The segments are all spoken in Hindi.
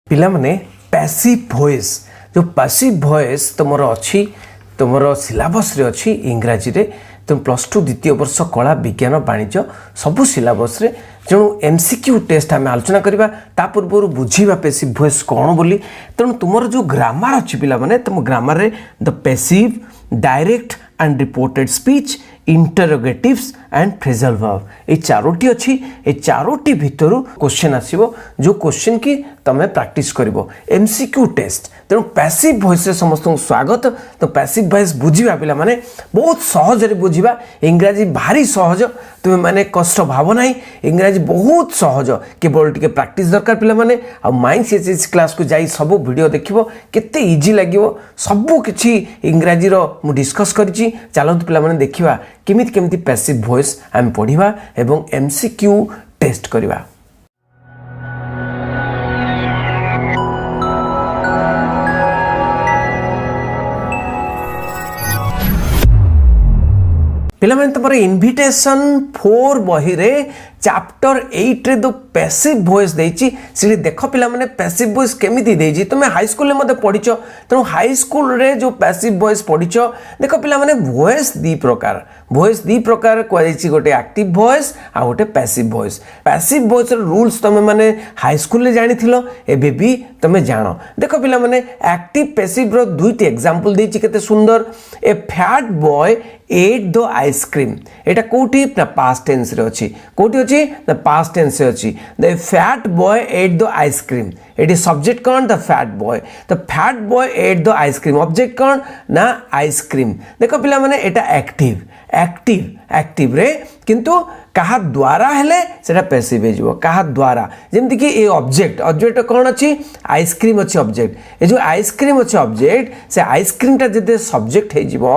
पिला माने पैसिव वॉइस जो पैसिव वॉइस तुमर अच्छी तुमर सिलेबस रे अच्छी इंग्राजी रे तुम +2 द्वितीय वर्ष कला विज्ञान वाणिज्य सबू सिलेबस रे तेणु एमसीक्यू टेस्ट आम आलोचना करवा ता पूर्व बुझा पैसिव वॉइस कौन बोली तेणु तुमर जो ग्रामर अच्छी पिला माने तुम ग्रामर रे the passive direct and reported speech interrogatives and phrasal verb ये चारोटी अच्छी ये चारोटी भितर क्वेश्चन आसीबो जो क्वेश्चन की तमे प्रैक्टिस करिवो एमसीक्यू टेस्ट तेणु पैसिव वॉइस रे समस्त स्वागत। तो पैसिव वॉइस बुझिबा पिला माने बहुत सहज रे बुझिबा इंग्रजी भारी सहज तुम माने कष्ट भाव नाही इंग्रजी बहुत सहज केवल टिके प्रैक्टिस दरकार पिला माने आ माइंड एचएस क्लास को जाई सब वीडियो देखिबो केते इजी लागिवो सब किछि इंग्रजी रो मु डिस्कस करछि चलंतु पिला माने देखिबा केमिति केमिति पैसिव वॉइस हम पढ़िबा एवं एमसीक्यू टेस्ट करिबा। पिला माने तमरे इनविटेशन 4 बही रे चैप्टर 8 रे दो पैसिव वॉइस देछि सिले देखो पिला माने पैसिव वॉइस केमिति देछि तुमे हाई स्कूल ले मते पढिचो तेणु हाई स्कूल रे जो पैसिव वॉइस पढिचो देखो पिला माने वॉइस दी प्रकार को देछि गोटे एक्टिव वॉइस आ गोटे पैसिव वॉइस रे रूल्स तुमे माने हाई स्कूल ले जानिथिलो एबे भी तुमे जानो देखो पिला माने एक्टिव पैसिव रो दुईटी एग्जांपल देछि केते सुंदर ए fat boy ate the ice cream एटा कोठी ना पास्ट टेंस रे अछि कोठी अछि ना पास्ट टेंस रे अछि the fat boy ate the ice cream एटी सब्जेक्ट कौन the fat boy the fat boy ate the ice cream object कौन ना आइसक्रीम देखो पिला माने एटा एक्टिव रे किंतु कहा द्वारा हेले सेटा पैसिव हे जिवो कहा द्वारा जेमति कि ए ऑब्जेक्ट कौन अछि आइसक्रीम अछि ऑब्जेक्ट ए जो आइसक्रीम अछि ऑब्जेक्ट से आइसक्रीम ता जदे सब्जेक्ट हे जिवो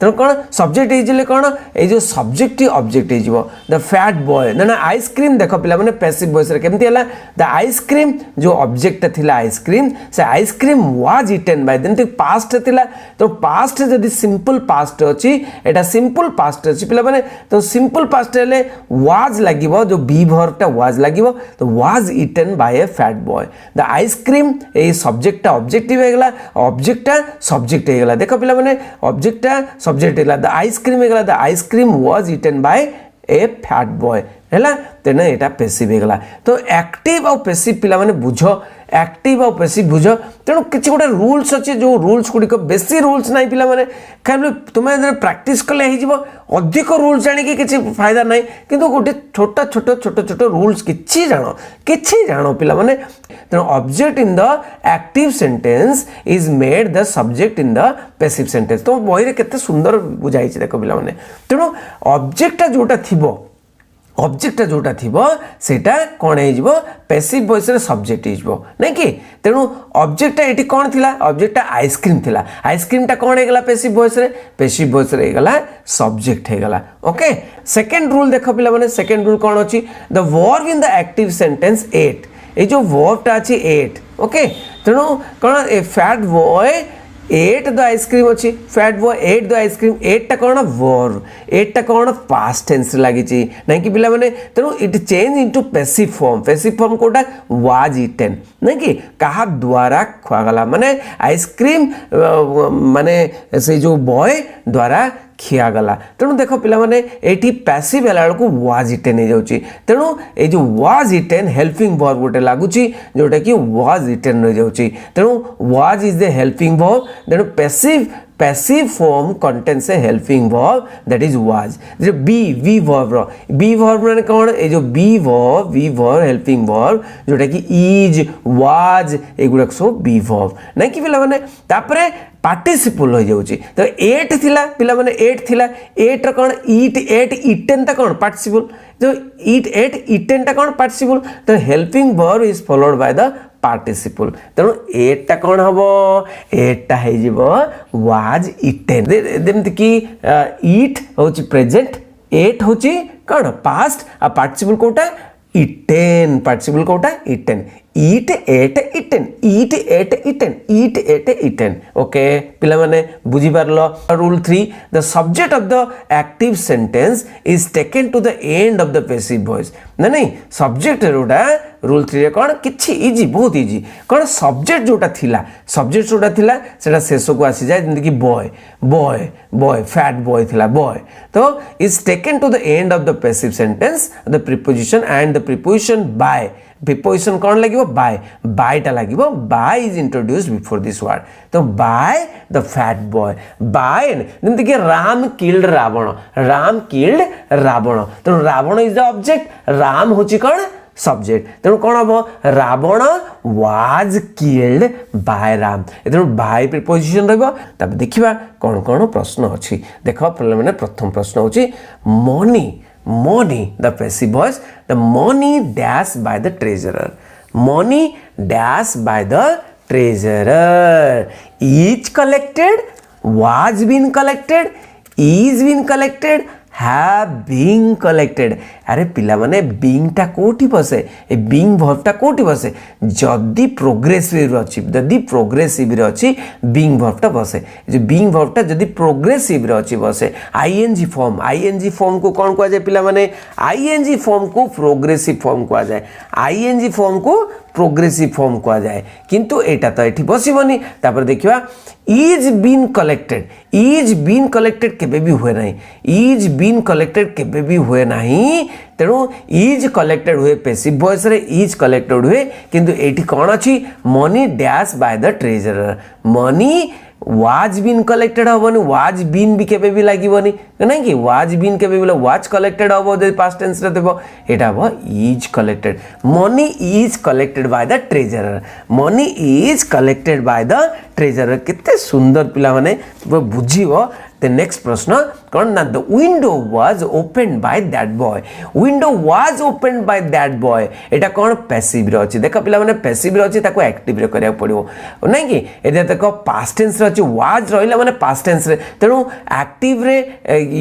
त कौन सब्जेक्ट हे जिले कौन ए जो सब्जेक्ट ही ऑब्जेक्ट हे जिवो द फैट बॉय ना आइसक्रीम देखो पिला माने पैसिव वॉइस रे केमति हला द आइसक्रीम जो ऑब्जेक्ट थिला आइसक्रीम से ice cream was eaten by then past थिला तो पास्ट जदि सिंपल पास्ट अछि एटा सिंपल पास्ट अछि पिला माने तो सिंपल पास्ट हेले वाज लागिवो जो बी वर्ब टा वाज लागिवो तो was eaten by a fat boy the ice cream ए सब्जेक्ट टा ऑब्जेक्टिव हे गेला ऑब्जेक्ट टा सब्जेक्ट हे गेला देखो पिला माने ऑब्जेक्ट टा सब्जेक्ट हे गेला द आइसक्रीम हे गेला the ice cream was eaten by a fat boy हैला तेने एटा पैसिव हे गेला। तो एक्टिव और पैसिव पिला माने बुझो एक्टिव और पैसिव बुझो तेणु किछि गोटे रूल्स अछि जो रूल्स गुडी को बेसी रूल्स नाही पिला माने खाली तुमे प्रैक्टिस कले हे जिवो अधिक रूल्स जानि कि किछि फायदा नाही किंतु गोटे छोट रूल्स किछि जानो पिला माने तेणु object in the active sentence is made the subject in the passive sentence तो बही रे केते सुंदर बुझाई छै देखो पिला माने तेणु ऑब्जेक्ट जोटा थिबो सेटा कोन हे जिवो पैसिव वॉइस रे सब्जेक्ट हे जिवो नै कि तेणु ऑब्जेक्ट एटी कोन थिला ऑब्जेक्ट आइसक्रीम थिला आइसक्रीम टा कोन हे गेला पैसिव वॉइस रे हे गेला सब्जेक्ट हे गेला ओके। सेकंड रूल देखो पिला माने सेकंड रूल कोन अछि the verb in the active sentence ate ए जो वर्ब टा अछि एट ओके तेणु कोन ए fat boy ate the ice cream अच्छी fat boy ate the ice cream ate टा कौन वर्ब एट टा कौन पास्ट टेंस लगी ना कि पिला माने तेणु it change into passive form कोटा वाज इटेन ना कि कहा द्वारा खुआगला माने आइसक्रीम माने से जो बॉय द्वारा खिया गला तेणु देख पिला माने एटी पैसिव हेला को वाज इटेन हे जाउची तेणु ए जो वाज इटेन हेल्पिंग वर्ब गोटे लागुची जोटा कि वाज इटेन रह जाउची तेणु was is the helping verb तेणु passive form contains a helping verb that is was जो बी वर्ब माने कौन ए जो बी वर्ब हेल्पिंग वर्ब जोटा कि इज वाज एगुडा सब बी वर्ब नै कि पिला माने तापरे पार्टिसिपल हो जाउची तो एट थिला पिला माने एट थिला एट कौन ईट एट इटेन ता कौन पार्टिसिपल जो ईट एट इटेन ता कौन पार्टिसिपल तो helping verb is followed by the participle तेणु एट टा कौन हम एट टा है जीवो वाज इटेन जेमति कि ईट होची प्रेजेंट एट होची कौन पास्ट आ पार्टिसिपल कोटा eaten eat ate eaten eat ate eaten eat ate eaten okay पिला माने बुझी पारलो rule 3 the subject of the active sentence is taken to the end of the passive voice ना नहीं सब्जेक्ट जोटा रूल 3 रे कोन किछि इजी बहुत इजी कोन सब्जेक्ट जोटा थिला सेटा शेष को आसी जाय जंदि कि boy boy boy fat boy थिला बॉय तो is taken to the end of the passive sentence the preposition and the preposition by preposition कौन लगिवो by टा लगिवो by is introduced before this word तो by the fat boy by जंतु कि राम killed रावण तो Ravan is the object Ram होची कौन सब्जेक्ट तेणु कौन हम Ravan was killed by Ram तेणु बाय प्रिपोजिशन रहा देखा कौन कौन प्रश्न अच्छी देख मैंने प्रथम प्रश्न होची money the passive voice the money dash by the treasurer money dash by the treasurer is collected was been collected is been collected have been collected अरे पिला माने being टा कोठी बसे ए being verb टा कोठी बसे जदी प्रोग्रेसिव अछि जदी प्रोग्रेसिव रे अछि being verb टा बसे जे being verb टा जदी प्रोग्रेसिव रे अछि बसे ing फॉर्म को कोन को जाय पिला माने ing फॉर्म को प्रोग्रेसिव फॉर्म को जाय ing फॉर्म को प्रोग्रेसिव फॉर्म को जाय किंतु एटा तो एठी बसिबनी तापर देखिबा is been collected केबे भी हुए नाही is been collected केबे भी हुए नाही तेणु इज कलेक्टेड हुए पैसिव वॉइस रे इज कलेक्टेड हुए किंतु एठी कोन अछि money dash by the treasurer money was been collected हबनी वाज बीन भी केबे भी लागिबनी नहीं कि वाज बीन केबे भी वाज कलेक्टेड हबो जे पास्ट टेंस रे देबो एटा हबो is collected money is collected by the treasurer money is collected by the treasurer कितने सुंदर पिला माने बुझिबो The next प्रश्न कौन ना the window was opened by that boy window was opened by that boy एटा कौन पैसिव रे अछि देखा पिला माने पैसिव रे अछि ताको एक्टिव रे करिया पड़िबो नहीं कि एटा देखो पास्ट टेंस रे अछि was रहिला माने पास्ट टेंस रे तेनु एक्टिव रे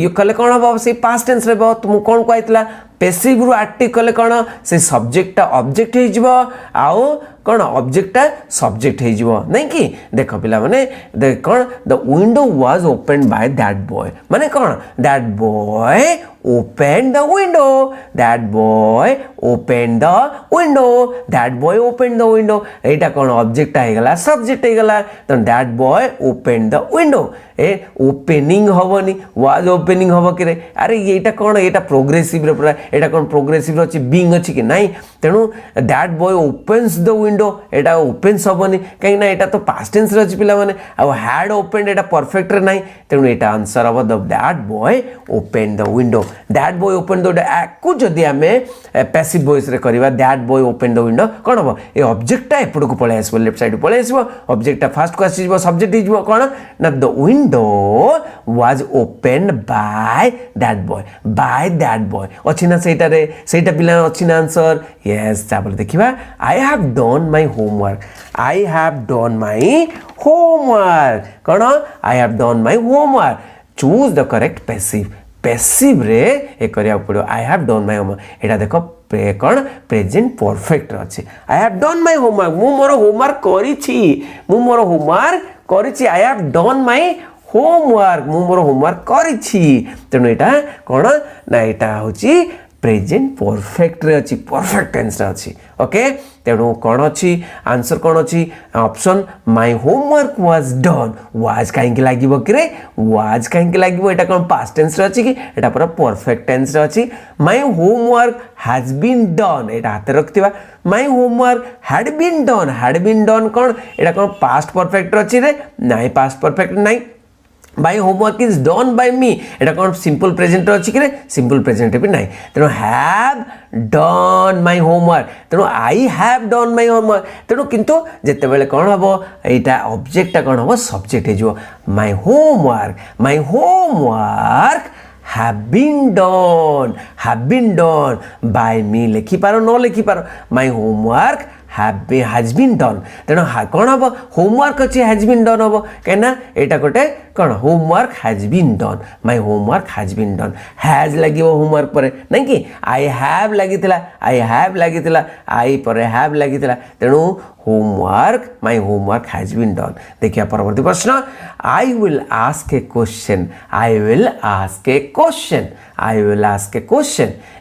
यू कले कौन हो से पास्ट टेंस रे तुम कौन कहैतला पैसिव रु एक्टिव कले कौन से सब्जेक्ट टा ऑब्जेक्ट हे जिवो आउ कौन ऑब्जेक्ट टा सब्जेक्ट हे जिवो नहीं कि देखो पिला माने कौन the window was open by that boy माने कौन that boy opened the window that boy opened the window that boy opened the window एटा कौन ऑब्जेक्ट हे गला सब्जेक्ट हे गला तो that boy opened the window ए ओपनिंग हबनी वाज ओपनिंग हबो कि रे अरे एटा कौन एटा प्रोग्रेसिव रे पूरा एटा कौन प्रोग्रेसिव अछि बीइंग अछि कि नाही तेनु that boy opens the window Etah opens हबनी कहीं ना एटा तो पास्ट टेंस रे अछि पिला माने आ had opened एटा परफेक्ट रे नाही तेनु एटा आंसर हबो that boy opened the window that boy opened the window को जदी हमें पैसिव वॉइस रे करबा that boy opened the window कोन हबो ए ऑब्जेक्ट टा एपड को पळे आसबो लेफ्ट साइड पळे आसबो ऑब्जेक्ट टा फर्स्ट को आसीबो सब्जेक्ट हिजबो कोन ना the window was opened by that boy अछि ना सेटा पिला अछि ना आंसर यस तापर देखिबा I have done my homework कोन I have done my homework choose the correct passive रे ए करिया पड़ो I have done my homework एटा देखो कौन प्रेजेंट परफेक्ट अच्छे I have done my homework मु मोर होमवर्क करिछि I have done my homework मु मोर होमवर्क करिछि तेनु एटा कोन ना एटा होची प्रेजेंट परफेक्ट रे अछि परफेक्ट टेंस रे अछि ओके तेणु कौन अच्छी आंसर कौन अच्छी option my homework was done was कहीं लगे कि वाज कहीं लगे एटा कौन पास्ट टेंस रे अछि कि एटा पूरा परफेक्ट टेंस रे अछि my homework has been done एटा हाथ रखतिबा my homework had been done कौन एटा कौन पास्ट परफेक्ट रे अछि रे नाही पास्ट परफेक्ट नाही my homework is done by me एटा कौन सिंपल प्रेजेंट अच्छी कि सिंपल प्रेजेंट भी नहीं तेणु हैव डन माय होमवर्क तेणु आई हैव डन माय होमवर्क तेणु किंतु जेते बेले कौन हबो एटा ऑब्जेक्ट कौन हबो सब्जेक्ट हे जो my homework have been done by me लिखि पारो न लिखि पारो my homework has been done तेणु कौन हम होमवर्क अच्छी हैज बीन डन हम कहीं यहाँ गोटे कौन homework has been done my homework has been done has लगे होमवर्क पर नहीं कि आई हैव लगी आई पर हैव लगी तेणु homework my homework has been done. देखिए परवर्ती प्रश्न I will ask a question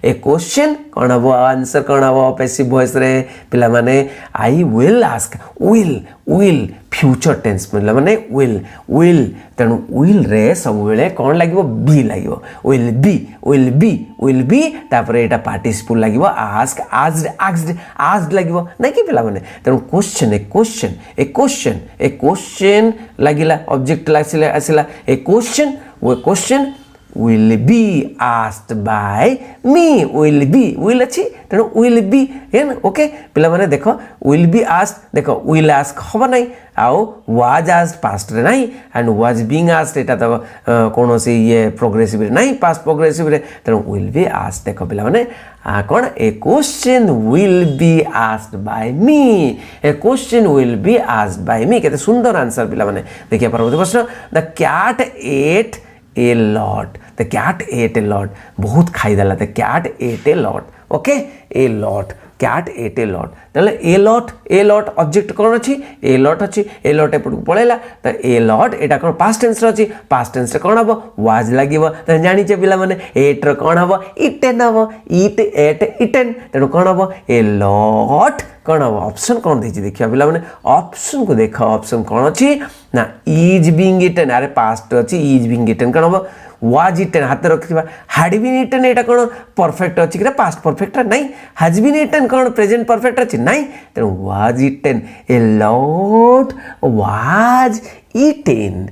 a question कौन हम आंसर कौन हम पैसिव वॉइस रे पिला माने I will ask will future tense मतलब माने विल तेणु विल रे सब बेले कौन लगे बी लगे विल बी तापर एटा पार्टिसिपल लगे आस्क आस्क्ड लगे नहीं कि पिला माने तेणु ए क्वेश्चन लगिला ऑब्जेक्ट आसिला ए question will be asked by me will अच्छी तेणु will be ओके पिला माने देखो will be asked देखो will ask हम नहीं आओ was asked past रे नहीं and was being asked एटा तो कौन सी ये प्रोग्रेसिव नहीं पास्ट प्रोग्रेसिव रे तेणु will be asked देखो पिला माने कौन ए question will be asked by me केते सुंदर आंसर पिला माने देखिए परवर्ती प्रश्न the cat ate a lot the cat ate a lot बहुत खाई देला the cat ate a lot okay a lot cat ate a lot ताले a lot ऑब्जेक्ट कौन अच्छी a lot अच्छी a lot एपट को पळेला त a lot एटा कौन पास्ट टेंस रे अच्छी पास्ट टेंस रे कौन हबो was लागिवो त जानि छे पिला माने ate रे कौन हबो eaten हबो eat ate eaten तेनु कौन हबो a lot कौन हम ऑप्शन कौन देखिए देखिए पिला माने ऑप्शन को देखा ऑप्शन कौन अच्छी ना इज बीइंग इटन अरे पास्ट अच्छी इज बीइंग इटन कौन हम वाज इटन हाथ रखिबा हैड बीन इटन एटा कौन परफेक्ट अच्छी कि पास्ट परफेक्ट नहीं हैज बीन इटन कौन प्रेजेंट परफेक्ट अच्छी नहीं तेणु was eaten a lot was eaten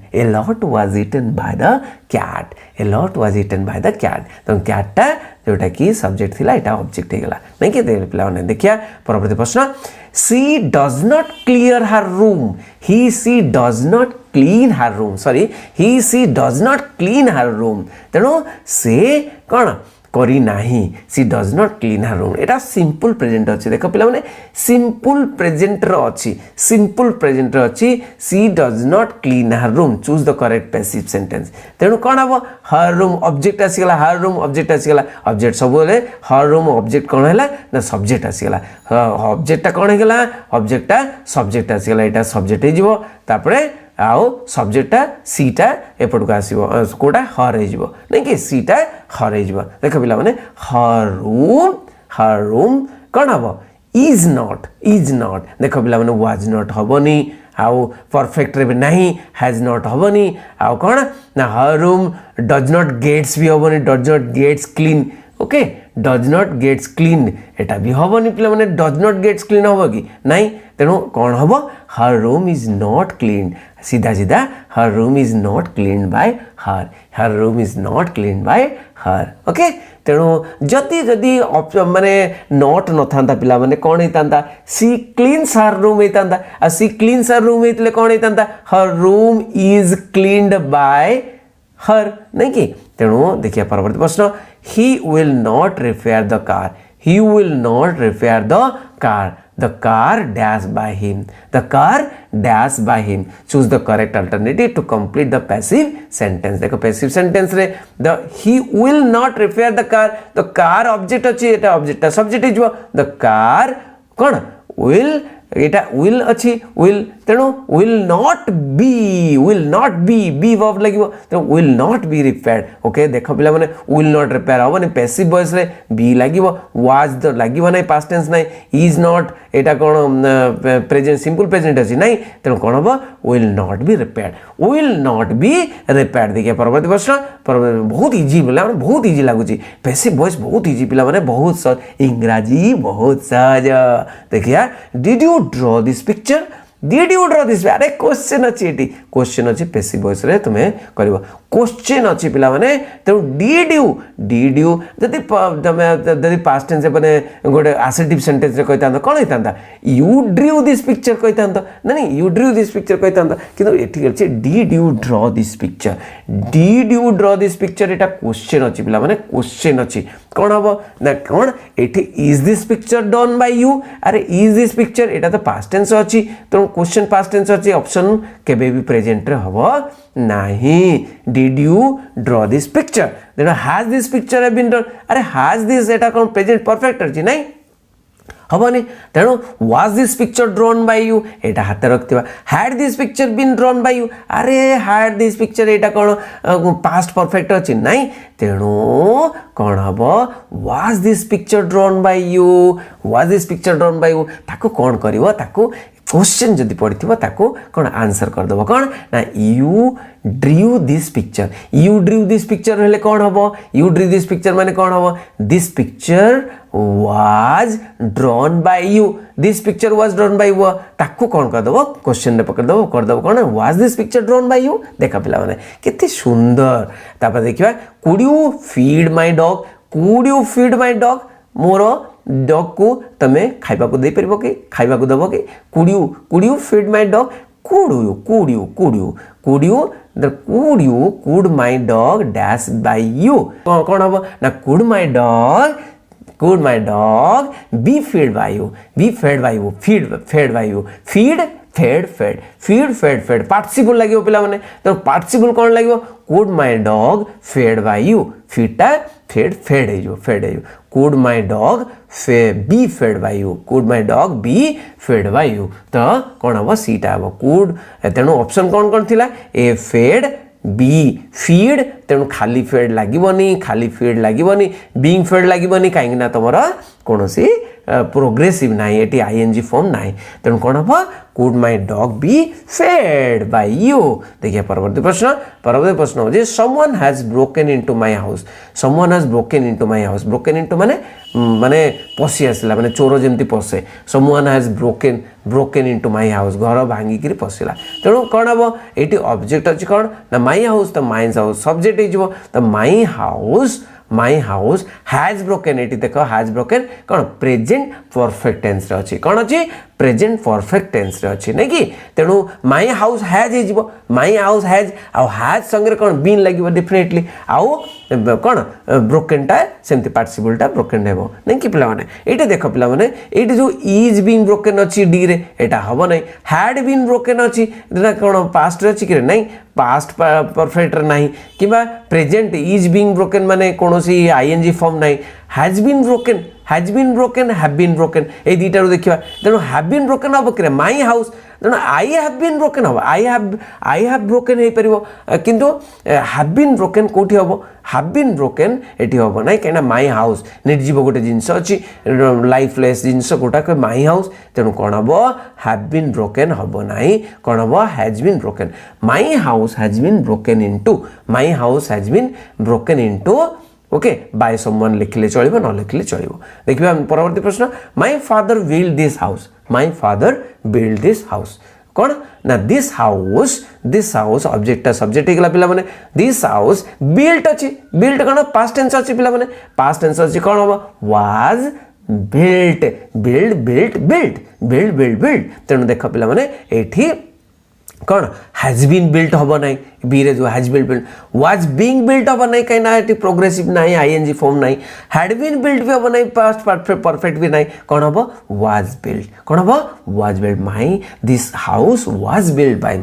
by the cat तो कैट जोटा कि सब्जेक्ट थिला एटा ऑब्जेक्ट हे गला नहीं के पिला ने देखिया परवर्ती प्रश्न she does not clear her room she does not clean her room तेणु से कौन करी नाही she does not clean her room एटा सिंपल प्रेजेंट अच्छी देख पिला माने सिंपल प्रेजेंट अच्छी she does not clean her room choose the correct passive sentence तेणु कौन हम हर रूम ऑब्जेक्ट आसीगला ऑब्जेक्ट सब बोले हर रूम ऑब्जेक्ट कौन है ना सब्जेक्ट आसीगला ऑब्जेक्टा कौन है ऑब्जेक्टा सब्जेक्ट आसीगला एटा सब्जेक्ट हे जिवो तापरे आओ सब्जेक्टा सीटा एपट को आसीबो कोटा हर हे जिवो नहीं कि सीटा हर हे जिवो देख पिला माने हर रूम कौन हम इज नॉट देख पिला माने वाज नॉट हबनी आओ परफेक्ट रे नहीं हैज नॉट हबनी आओ कौन ना her room does not gets भी हबनी does not gets clean okay does not gets clean एटा भी हबनी पिला माने डज नॉट गेट्स क्लीन हबो कि नहीं तेणु कौन हम her room is not clean सीधा her room is not clean by her okay तेणु जदि माने नॉट न था पिला माने कौन होता सी क्लीन्स हर रूम होता आ सी क्लीन्स हर रूम होते कौन होता her room is cleaned by her नहीं कि तेणु देखिए परवर्ती प्रश्न he will not repair the car the car dash by him choose the correct alternative to complete the passive sentence देखो passive sentence रे the he will not repair the car object अच्छी एटा object subject जो the car कौन will एटा will अच्छी will तेणु will not be verb लगिवो तेणु will not be repaired okay देखो पिला माने will not repair हबो ने पैसिव वॉइस रे be लगिवो was तो लगिवो नहीं पास्ट टेंस नहीं is not Etah cone present simple present अछि नहीं तेणु कोन हबो will not be repaired देखिए परवर्ती प्रश्न बहुत इजी बोला बहुत इजी लागुची पैसिव वॉइस बहुत इजी पिला माने बहुत सहज इंग्रजी बहुत सहज देखिया did you draw this picture अरे क्वेश्चन अच्छी पैसिव वॉइस रे तुम्हें करिवो क्वेश्चन अच्छी पिला माने तेणु डिड यू जदि पास्ट टेंस माने गोटे आसेटिव सेंटेंस रे कहता कौन होता यू ड्रू दिस पिक्चर कहता नहीं यू ड्रू दिस पिक्चर कहता किंतु एठी अच्छे did you draw this picture did you draw this picture Etah question अच्छी पिला माने क्वेश्चन अच्छी कौन हम ना कौन एठी is this picture done by you अरे इज दिस पिक्चर एटा तो पास्ट टेंस अच्छी तेणु क्वेश्चन पास्ट टेंस अच्छी ऑप्शन केबे भी प्रेजेंट रे हबो नहीं did you draw this picture then has this picture been drawn अरे हैज दिस एटा कौन प्रेजेंट परफेक्ट अच्छी नहीं हबनी तेणु was this picture drawn by you एटा हाथ रखिबा had this picture been drawn by you अरे हैड दिस पिक्चर एटा कौन पास्ट परफेक्ट अच्छी नहीं तेणु कौन हम was this picture drawn by you was this picture drawn by you ताको कौन करिवो ताको क्वेश्चन जदि पड़िथिबो ताको कौन आंसर कर दबो कौन ना यू ड्रू दिस पिक्चर हेले कौन हम यू ड्रू दिस पिक्चर माने कौन हम this picture was drawn by you this picture was drawn by you ताको कौन कर दबो क्वेश्चन रे पकड़ दबो कर दबो कौन was this picture drawn by you देखा पिला माने केते सुंदर तापर देखिबा could you feed my dog more dog को तमे खाइबा को दे परबो कि खाइबा को दबो कि could you feed my dog could my dog dash by you कौन हम ना could my dog be fed by you feed participle लागियो पिला माने तो पार्टिसिपल कौन लागियो could my dog fed by you फीडटा फेड है जो could my dog be fed by you तो कौन हम सीटा हम कुड तेणु ऑप्शन कौन थिला ए फेड बी फीड तेणु खाली फेड लागिबनी बीइंग फेड लागिबनी काहे ना तमरा कोनोसी प्रोग्रेसिव नाही एटी आईएनजी फॉर्म नाही तेणु कौन हम could my dog be fed by you देखिए परवर्ती प्रश्न हो जे someone has broken into my house broken into माने पसी आसला माने चोर जेमती पसे someone has broken into my house घर भांगी करी पसिला तेणु कौन हम एटी ऑब्जेक्ट अछि कौन ना माय हाउस तो माय हाउस सब्जेक्ट हिजबो तो my house has broken eighty देखो हैज ब्रोकन कौन प्रेजेंट परफेक्ट टेंस रे अछि कौन अछि प्रेजेंट परफेक्ट टेंस रे अछि नै कि तेणु माय हाउस हैज हिजबो माय हाउस हैज आ हैज संगे कौन बीन लागिबो डेफिनेटली आउ कौन ब्रोकन टा सेमती पार्टिसिपल टा ब्रोकन हेबो नै कि पिला माने एटा देखो पिला माने एटी जो इज बीन ब्रोकन अछि डी रे एटा हबो नै हैड बीन ब्रोकन अछि ना कौन पास्ट रे अछि कि नै पास्ट परफेक्ट रे नाही किबा प्रेजेंट इज बीइंग ब्रोकन माने कोनोसी आईएनजी फॉर्म नाही has been broken have been broken ए दुईटा देखिए तेणु हैव बीन ब्रोकन हम कि माय हाउस तेणु आई हैव बीन ब्रोकन हम आई हैव ब्रोकन हो पार किंतु हैव बीन ब्रोकन कौटी हम हैव बीन ब्रोकन एटी हम ना कहीं माय हाउस निर्जीव गोटे जिनस अच्छी लाइफलेस जिनस गोटा माय हाउस तेणु कौन हम हैव बीन ब्रोकन हम ना कौन हम has been broken my house has been broken into okay by someone लिखले चलिबो न लिखले चलिबो देखिबा परवर्ती प्रश्न my father build this house कौन ना दिस हाउस ऑब्जेक्ट सब्जेक्ट हिगला पिला माने दिस हाउस बिल्ट अछि बिल्ट कौन पास्ट टेंस अछि पिला माने पास्ट टेंस अछि कौन हम वाज बिल्ट तेणु देख पिला माने एठी कौन हैज बीन बिल्ट हम ना बी रे जो has built was being built हम ना कहीं ना प्रोग्रेसिव ना आईएनजी फॉर्म ना हैड बीन बिल्ट भी हम ना पास्ट परफेक्ट भी ना कौन हम was built my this house was built by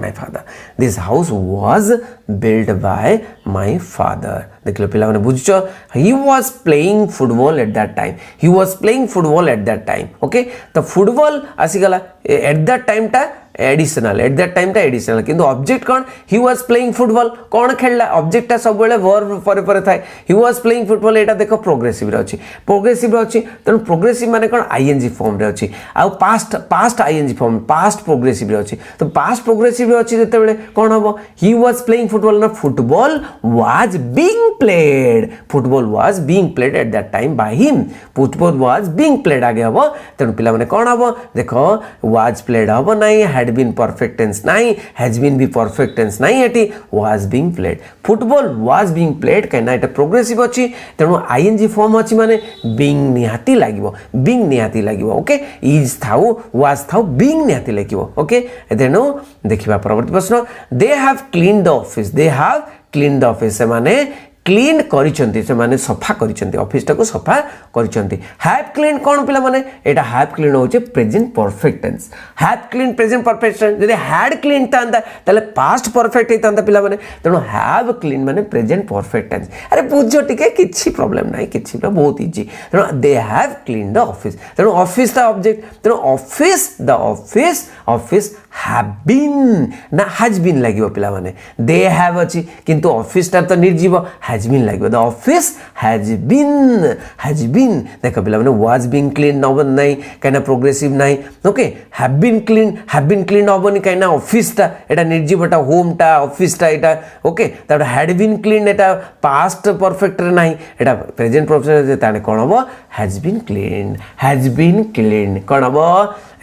my father देख लो पिला माने बुझछो he was playing football at that time okay तो फुटबॉल आसी गला एट दैट टाइम टा एडिशनल किंतु ऑब्जेक्ट कौन ही वाज प्लेइंग फुटबॉल कौन खेलला ऑब्जेक्ट टा सब बेले वर्ब पर थाए ही वाज प्लेइंग फुटबॉल एटा देखो प्रोग्रेसिव रे अछि तेणु प्रोग्रेसिव माने कौन आईएनजी फॉर्म रे अछि आ past ING form past progressive रे अछि तो पास्ट प्रोग्रेसिव रे अछि जते बेले कौन हबो ही वाज प्लेइंग फुटबॉल ना football was being played at that time by him football was being played आगे हबो तेणु पिला माने कौन हबो देखो वाज प्लेड हबो नाही हैड बीन परफेक्ट टेंस नहीं, हैज बीन भी परफेक्ट टेंस नहीं, eighty was being played. Football was being played कहीं एटा प्रोग्रेसिव अच्छी तेणु आईएनजी फॉर्म अच्छी माने बीइंग निहाती लागिवो, बीइंग निहाती लागिवो। Okay is thou was thou being निहाती लागिवो। ओके तेणु देखिबा परवर्ती प्रश्न they have clean the office, they have clean the office से माने क्लीन करिसेंती से माने सफा करिसेंती ऑफिस टाको सफा करिसेंती। हैव क्लीन कोन पिला माने एटा हैव क्लीन होचे present perfect tense. Have clean present perfect tense जदि हैड क्लीन तांदा तले पास्ट परफेक्ट हे तांदा पिला माने तेनो हैव क्लीन माने प्रेजेंट परफेक्ट टेंस। अरे बुझो टिके किछि प्रॉब्लम नाही, किछि बहुत इजी। तेनो they have clean the office, तेनो ऑफिस द ऑब्जेक्ट, तेनो office the office office have been ना हैज बीन लागिवो पिला माने दे हैव अछि किंतु ऑफिस ता तो निर्जीव हैज बीन लागिवो। द ऑफिस हैज बीन देखो पिला माने वाज बीइंग क्लीन नबन नाही काइना प्रोग्रेसिव नाही। ओके हैव बीन क्लीन नबनी काइना ऑफिस ता एटा निर्जीवटा होम ता ऑफिस ता एटा। ओके ताड हैड बीन क्लीन एटा पास्ट परफेक्ट रे नाही एटा प्रेजेंट परफेक्ट जे ताने कोन हबो हैज बीन क्लीन कोन हबो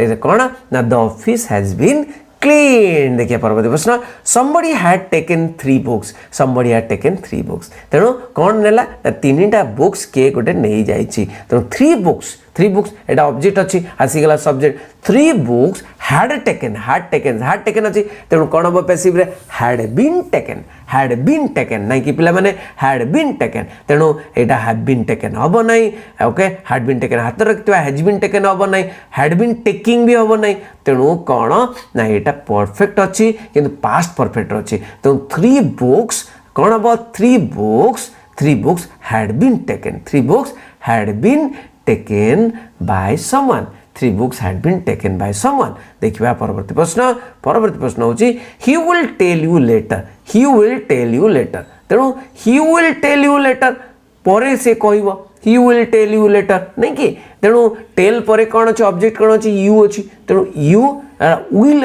ए कोन ना the office has been clean. देखिए परवर्ती प्रश्न somebody had taken 3 books तेणु कौन नेला तीनटा बुक्स के गोटे नहीं जाइछि तेणु 3 books एटा ऑब्जेक्ट अछि आसीगला सब्जेक्ट 3 books had taken अछि तेणु कौन हम पैसिव रे had been taken नहीं कि पिला माने had been taken तेणु एटा have been taken हबो नहीं। ओके had been taken हाथ रखितवा has been taken हबो नहीं, had been taking भी हबो नहीं तेणु कौन ना एटा परफेक्ट अछि किंतु पास्ट परफेक्ट अछि तेणु 3 books कौन हबो 3 books had been taken by someone। 3 books had been taken by someone। देखिबा परवर्ती प्रश्न होची he will tell you later तेणु he will tell you later परे से कहबो he will tell you later नहीं कि तेणु टेल परे कौन अच्छे ऑब्जेक्ट कौन अच्छे यू अच्छी तेणु यू विल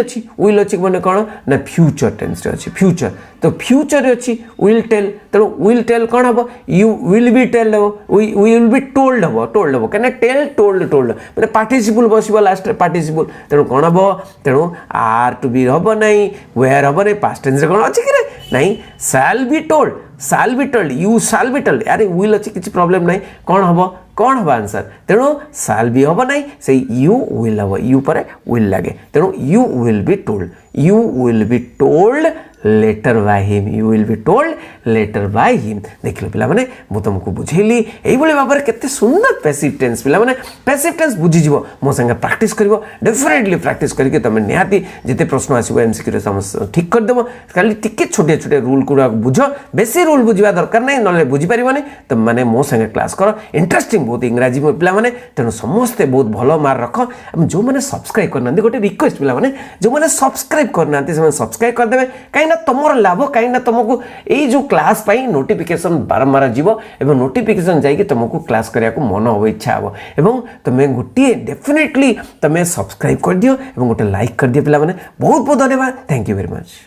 अच्छी माने कौन ना फ्यूचर टेंस अच्छी फ्यूचर तो फ्यूचर अच्छी विल टेल तेणु विल टेल कौन हम यू विल बी टेल हम विल बी टोल्ड हम कहीं टेल टोल्ड मैंने पार्टिसिपल बस लास्ट पार्टिसिपल तेणु कौन हम तेणु आर टू बी हम नहीं वेयर हम नहीं पास्ट टेंस कौन अच्छी कि नहीं shall be told you shall be told अरे विल अच्छी किसी प्रॉब्लम नहीं कौन हम आंसर तेणु शैल भी हम नहीं से यू विल हम यू पर विल लगे तेणु you will be told later by him देख लो पिला माने मु तुमको बुझेली एई बोले बाबर केते सुंदर पैसिव टेंस पिला माने पैसिव टेंस बुझी जीवो मो संगे प्रैक्टिस करिवो डेफिनेटली प्रैक्टिस करके तमे निहाती जेते प्रश्न आसीबो एमसीक्यू रे समस्या ठीक कर देबो खाली टिके छोटे रूल गुडा बुझो बेसी रूल बुझिबा दरकार नै नले बुझी परिबोनी त माने मो संगे क्लास करो इंटरेस्टिंग बहुत इंग्रजी में पिला माने तेनु समस्त बहुत भलो मार रख जो माने सब्सक्राइब करना गोटे रिक्वेस्ट पिला माने जो माने सब्सक्राइब करना से सब्सक्राइब कर देबे कहीं ना तुमर लाभ कहीं ना तुमको ये जो क्लास पाई नोटिफिकेशन बारंबार जीव एवं नोटिफिकेशन जाइए तुमको क्लास करने को मन हम इच्छा हम एवं तुम्हें गोटे डेफिनेटली तुम्हें सब्सक्राइब कर दियो एवं गोटे लाइक कर दियो पिला माने बहुत बहुत धन्यवाद थैंक यू वेरी मच।